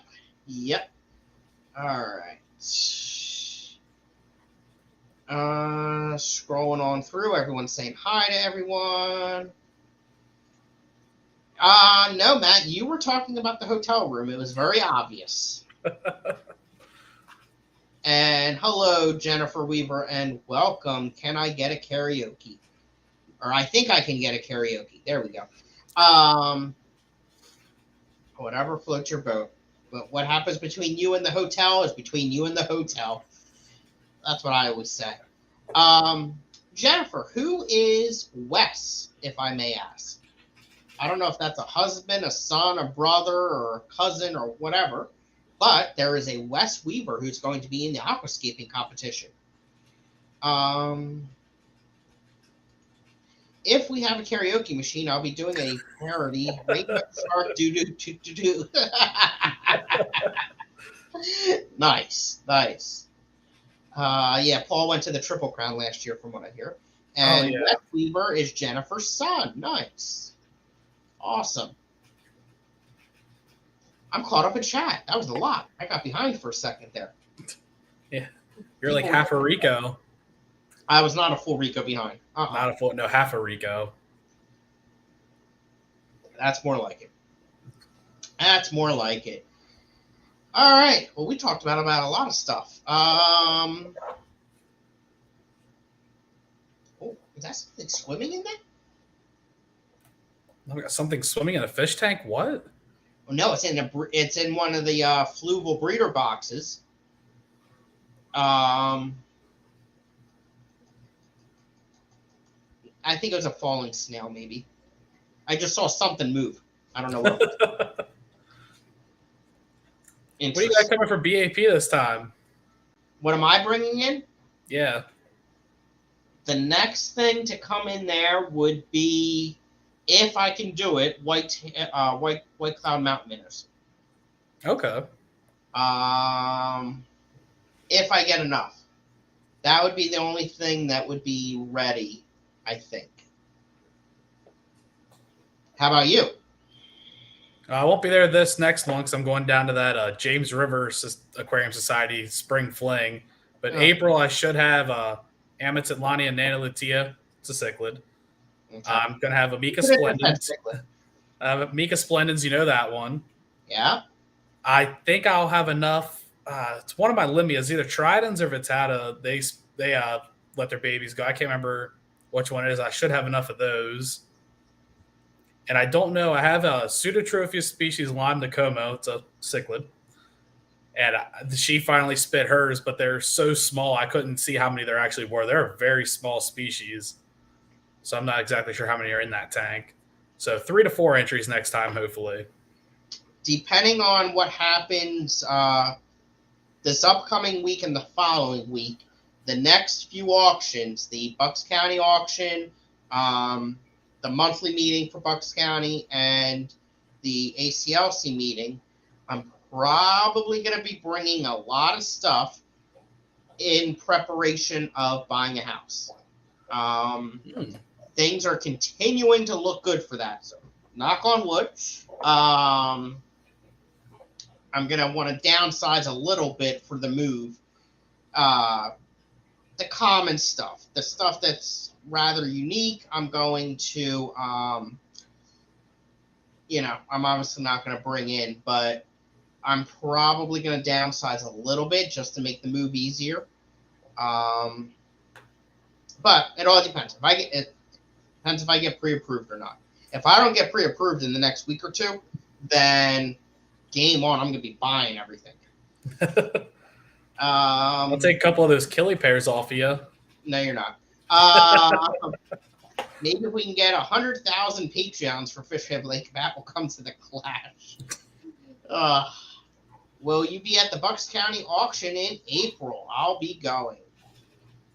S1: All right. Scrolling on through, everyone's saying hi to everyone. No, Matt, you were talking about the hotel room. It was very obvious. And hello, Jennifer Weaver, and welcome. Can I get a karaoke? Or I think I can get a karaoke. There we go. Whatever floats your boat. But what happens between you and the hotel is between you and the hotel. That's what I always say. Jennifer, who is Wes, if I may ask? I don't know if that's a husband, a son, a brother, or a cousin, or whatever. But there is a Wes Weaver who's going to be in the aquascaping competition. If we have a karaoke machine, I'll be doing a parody. Rainbow Shark doo doo doo doo doo. Nice. Yeah, Paul went to the Triple Crown last year, from what I hear. And Wes Weaver is Jennifer's son. Nice. Awesome. I'm caught up in chat. That was a lot. I got behind for a second there.
S2: Yeah. You're like half a Rico.
S1: I was not a full Rico behind.
S2: Not a full, no, half a Rico.
S1: That's more like it. All right. Well, we talked about a lot of stuff. Oh, is that something swimming in there?
S2: We got something swimming in a fish tank? What?
S1: Well, no, it's in one of the fluval breeder boxes. I think it was a falling snail, maybe. I just saw something move. I don't know what it was.
S2: What do you got coming for BAP this time?
S1: What am I bringing in?
S2: Yeah.
S1: The next thing to come in there would be, if I can do it, white cloud mountain minnows.
S2: Okay.
S1: If I get enough, that would be the only thing that would be ready, I think. How about you?
S2: I won't be there this next one because I'm going down to that James River Aquarium Society spring fling. But April, I should have Amits Atlani and Nana Lutia. It's a cichlid. Okay. I'm going to have Amica Splendens. Amica Splendens, you know that one.
S1: Yeah.
S2: I think I'll have enough. It's one of my Limbias, either Tridens or Vitata. They let their babies go. I can't remember which one it is. I should have enough of those. And I don't know. I have a Pseudotropheus species Lime Nacomo. It's a cichlid. And she finally spit hers, but they're so small, I couldn't see how many there actually were. They're a very small species. So I'm not exactly sure how many are in that tank. So 3 to 4 entries next time, hopefully.
S1: Depending on what happens this upcoming week and the following week, the next few auctions, the Bucks County auction, the monthly meeting for Bucks County, and the ACLC meeting, I'm probably going to be bringing a lot of stuff in preparation of buying a house. Things are continuing to look good for that. So knock on wood. I'm going to want to downsize a little bit for the move. The common stuff, the stuff that's rather unique, I'm going to, I'm obviously not going to bring in, but I'm probably going to downsize a little bit just to make the move easier. But it all depends. It depends if I get pre-approved or not. If I don't get pre-approved in the next week or two, then game on. I'm going to be buying everything.
S2: I'll take a couple of those Killy pairs off of you.
S1: No, you're not. Maybe if we can get 100,000 Patreons for Fishy Lake, that will come to the clash. Will you be at the Bucks County auction in April? I'll be going.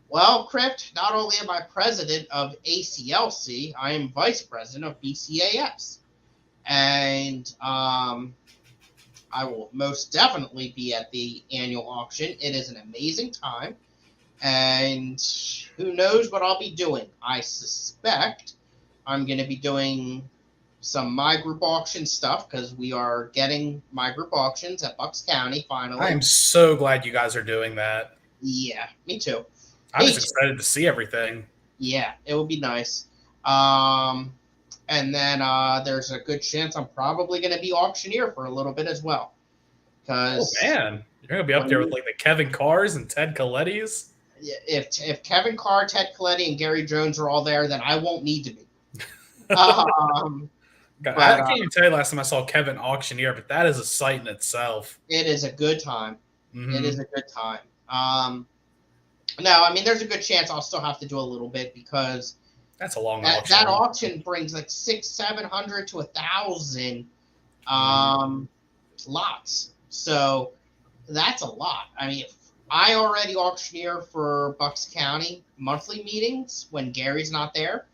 S1: Well, Crypt, not only am I president of ACLC, I am vice president of BCAS. And I will most definitely be at the annual auction. It is an amazing time. And who knows what I'll be doing. I suspect I'm going to be doing some My Group auction stuff because we are getting My Group auctions at Bucks County finally.
S2: I am so glad you guys are doing that.
S1: Yeah, me too.
S2: I'm just excited to see everything.
S1: Yeah, it will be nice. And then there's a good chance I'm probably going to be auctioneer for a little bit as well.
S2: Oh, man. You're going to be up there with like the Kevin Carrs and Ted Colettis?
S1: If Kevin Carr, Ted Coletti, and Gary Jones are all there, then I won't need to be.
S2: I can't even tell you last time I saw Kevin auctioneer, but that is a sight in itself.
S1: It is a good time.
S2: Mm-hmm.
S1: It is a good time. No, I mean, there's a good chance I'll still have to do a little bit because
S2: that's a long auction.
S1: That auction brings like 600-700 to 1,000 lots. So that's a lot. I mean, I already auctioneer for Bucks County monthly meetings when Gary's not there,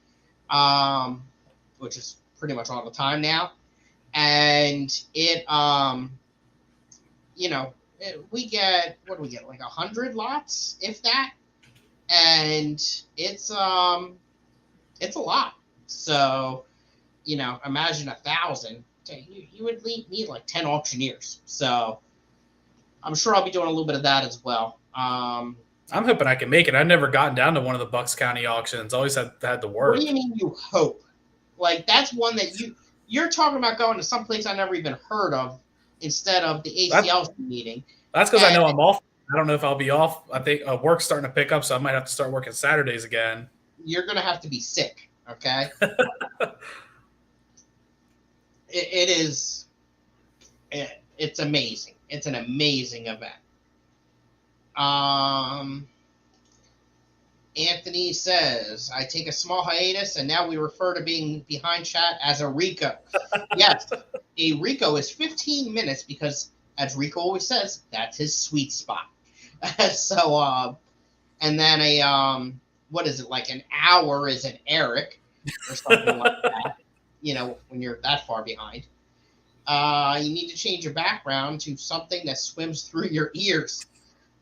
S1: which is pretty much all the time now. And it, we get, what do we get? Like 100 lots, if that. And it's a lot. So, imagine 1,000. You would need like 10 auctioneers. So I'm sure I'll be doing a little bit of that as well.
S2: I'm hoping I can make it. I've never gotten down to one of the Bucks County auctions. Always had to work.
S1: What do you mean you hope? Like, that's one that you're talking about going to some place I never even heard of instead of the ACLC meeting.
S2: That's because I know I'm off. I don't know if I'll be off. I think work's starting to pick up, so I might have to start working Saturdays again.
S1: You're going to have to be sick, okay? It's amazing. It's an amazing event. Anthony says, I take a small hiatus, and now we refer to being behind chat as a Rico. Yes, a Rico is 15 minutes because, as Rico always says, that's his sweet spot. So, and then what is it, like an hour is an Eric or something like that, when you're that far behind. You need to change your background to something that swims through your ears.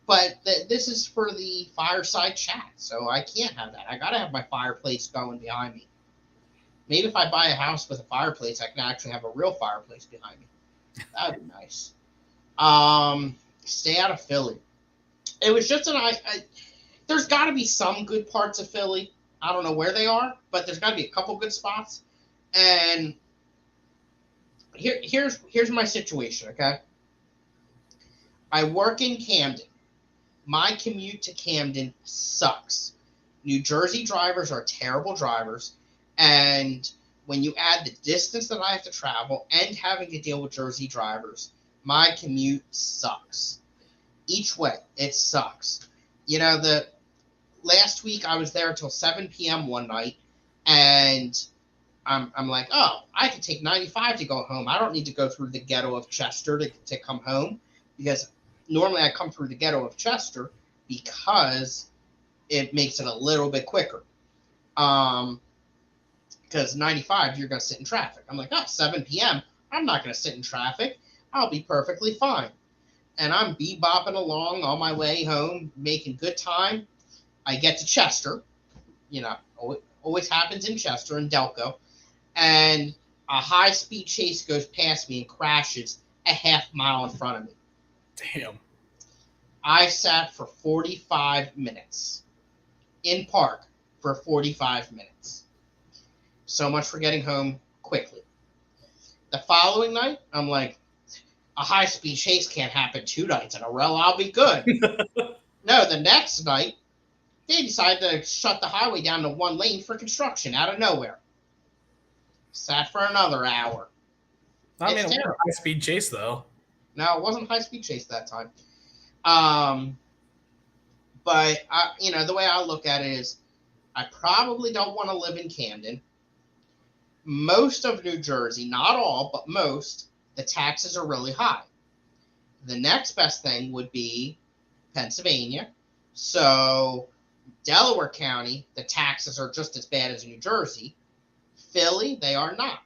S1: But this is for the Fireside chat, so I can't have that. I got to have my fireplace going behind me. Maybe if I buy a house with a fireplace, I can actually have a real fireplace behind me. That would be nice. Stay out of Philly. It was just there's got to be some good parts of Philly. I don't know where they are, but there's got to be a couple good spots. And here's my situation, okay? I work in Camden. My commute to Camden sucks. New Jersey drivers are terrible drivers. And when you add the distance that I have to travel and having to deal with Jersey drivers, my commute sucks. Each way, it sucks. The last week I was there until 7 p.m. one night, and I'm like, oh, I can take 95 to go home. I don't need to go through the ghetto of Chester to come home, because normally I come through the ghetto of Chester because it makes it a little bit quicker. Because 95, you're going to sit in traffic. I'm like, 7 p.m., I'm not going to sit in traffic. I'll be perfectly fine. And I'm bebopping along on my way home, making good time. I get to Chester. Always happens in Chester and Delco. And a high-speed chase goes past me and crashes a half mile in front of me.
S2: Damn.
S1: I sat for 45 minutes in park for 45 minutes. So much for getting home quickly. The following night, I'm like, a high-speed chase can't happen 2 nights in a row. I'll be good. No, the next night, they decide to shut the highway down to 1 lane for construction out of nowhere. Sat for another hour.
S2: I mean, it was a high-speed chase, though.
S1: No, it wasn't high-speed chase that time. But, the way I look at it is I probably don't want to live in Camden. Most of New Jersey, not all, but most, the taxes are really high. The next best thing would be Pennsylvania. So Delaware County, the taxes are just as bad as New Jersey. Philly, they are not.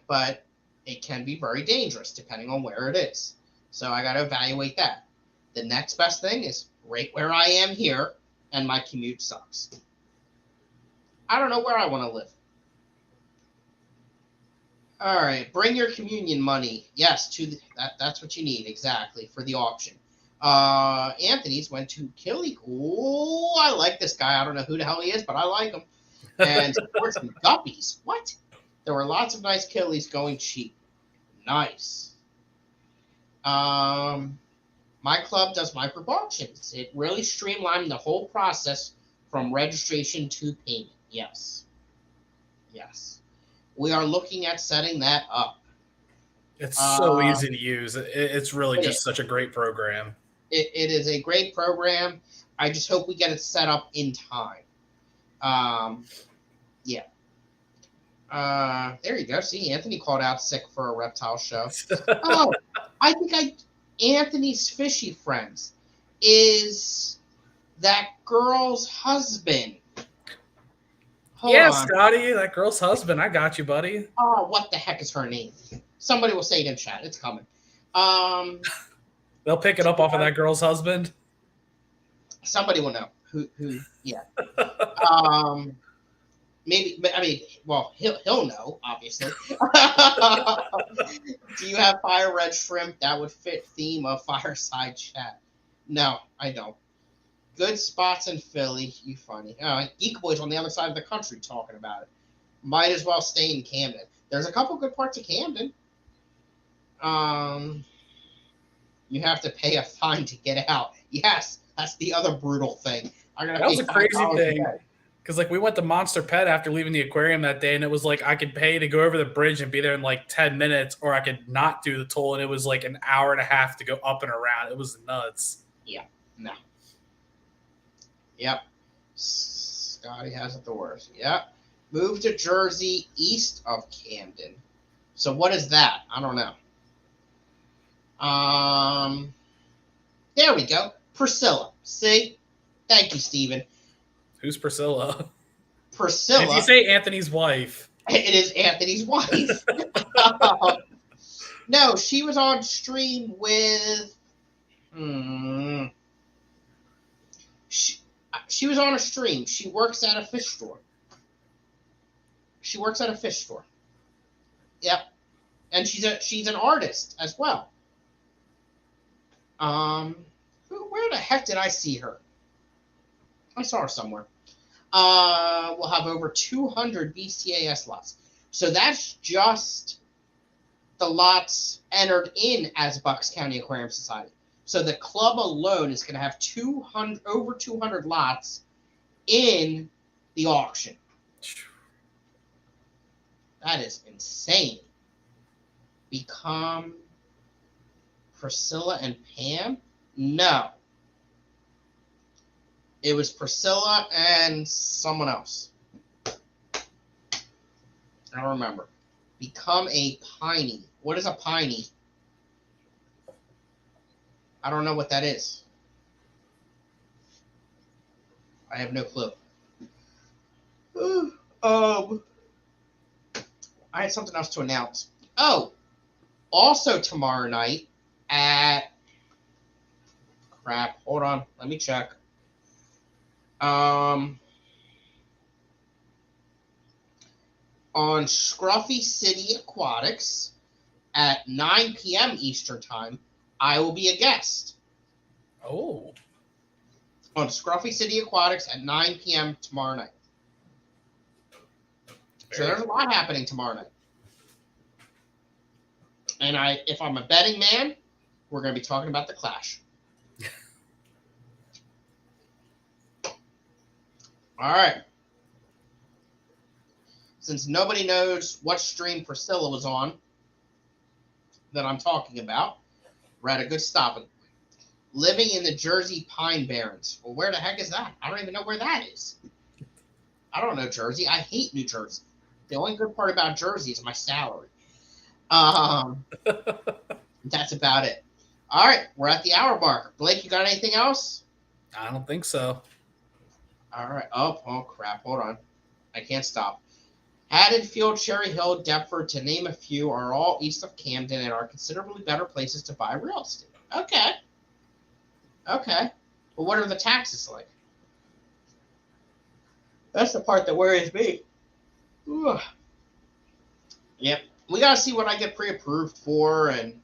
S1: But it can be very dangerous depending on where it is. So I got to evaluate that. The next best thing is right where I am here, and my commute sucks. I don't know where I want to live. All right, bring your communion money. Yes, that's what you need, exactly, for the auction. Anthony's went to Killy. Oh, I like this guy. I don't know who the hell he is, but I like him. And supports the Guppies. What? There were lots of nice Killies going cheap. Nice. My club does micro auctions. It really streamlined the whole process from registration to payment. Yes. We are looking at setting that up.
S2: It's so easy to use. It's really just such a great program.
S1: It is a great program. I just hope we get it set up in time. Yeah. There you go. See, Anthony called out sick for a reptile show. Oh, I think Anthony's Fishy friends is that girl's husband. Hold on.
S2: Scottie, that girl's husband. I got you, buddy.
S1: Oh, what the heck is her name? Somebody will say it in chat. It's coming.
S2: They'll pick it up off of that girl's husband.
S1: Somebody will know. Who yeah. Maybe, I mean, well, he'll know, obviously. Do you have fire red shrimp? That would fit theme of Fireside chat. No, I don't. Good spots in Philly. You funny. Geek Boy's on the other side of the country talking about it. Might as well stay in Camden. There's a couple good parts of Camden. You have to pay a fine to get out. Yes, that's the other brutal thing.
S2: That was a crazy thing. Because, we went to Monster Pet after leaving the aquarium that day, and it was I could pay to go over the bridge and be there in 10 minutes, or I could not do the toll, and it was an hour and a half to go up and around. It was nuts.
S1: Yeah, no. Yep. Scottie has it the worst. Yep. Moved to Jersey east of Camden. So what is that? I don't know. There we go. Priscilla. See? Thank you, Steven.
S2: Who's Priscilla?
S1: Priscilla.
S2: Did you say Anthony's wife?
S1: It is Anthony's wife. No, she was on stream with... She was on a stream. She works at a fish store. Yep. And she's an artist as well. Where the heck did I see her? I saw her somewhere. We'll have over 200 BCAS lots. So that's just the lots entered in as Bucks County Aquarium Society. So the club alone is going to have over 200 lots in the auction. That is insane. Become Priscilla and Pam? No. It was Priscilla and someone else. I don't remember. Become a Piney. What is a Piney? I don't know what that is. I have no clue. I had something else to announce. Oh, also tomorrow night at... Crap, hold on. Let me check. On Scruffy City Aquatics at 9 p.m. Eastern Time, I will be a guest.
S2: Oh.
S1: On Scruffy City Aquatics at 9 p.m. tomorrow night. So there's a lot happening tomorrow night. And if I'm a betting man, we're going to be talking about the Clash. All right. Since nobody knows what stream Priscilla was on that I'm talking about, we're at a good stopping point. Living in the Jersey Pine Barrens. Well, where the heck is that? I don't even know where that is. I don't know Jersey. I hate New Jersey. The only good part about Jersey is my salary. That's about it. All right, we're at the hour mark. Blake, you got anything else?
S2: I don't think so.
S1: All right. Oh, crap. Hold on. I can't stop. Haddonfield, Cherry Hill, Deptford, to name a few, are all east of Camden and are considerably better places to buy real estate. Okay. But what are the taxes like? That's the part that worries me. Ooh. Yep. We got to see what I get pre-approved for and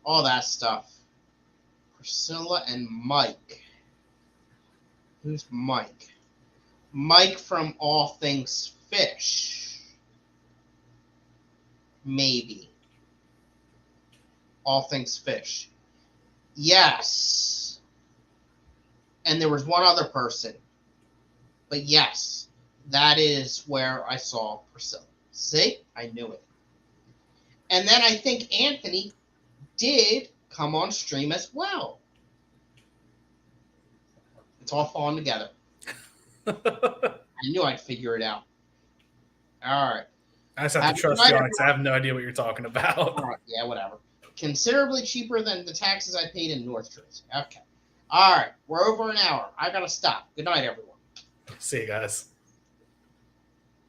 S1: all that stuff. Priscilla and Mike. Who's Mike? Mike from All Things Fish. Maybe. All Things Fish. Yes. And there was one other person. But yes, that is where I saw Priscilla. See? I knew it. And then I think Anthony did come on stream as well. It's all falling together. I knew I'd figure it out. All right.
S2: I just have to trust you on it because I have no idea what you're talking about.
S1: All right. Yeah, whatever. Considerably cheaper than the taxes I paid in North Jersey. Okay. All right. We're over an hour. I got to stop. Good night, everyone.
S2: See you guys.